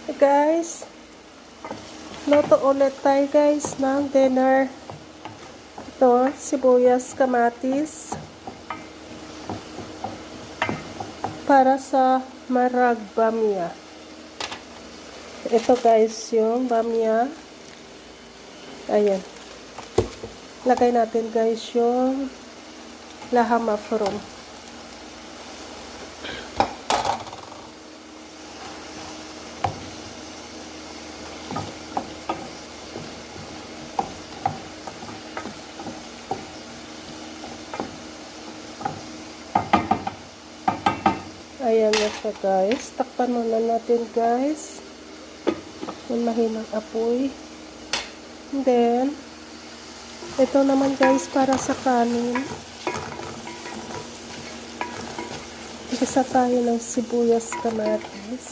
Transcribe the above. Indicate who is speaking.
Speaker 1: Hey guys, luto ulit tayo guys ng dinner. Ito, sibuyas, kamatis para sa marag bamya. Ito guys yung bamya. Ayan. Lagay natin guys yung laham afrom. Ayan na siya guys. Takpan muna natin guys. Yung mahinang apoy. And then, ito naman guys para sa kanin. Igisa tayo ng sibuyas, kamatis.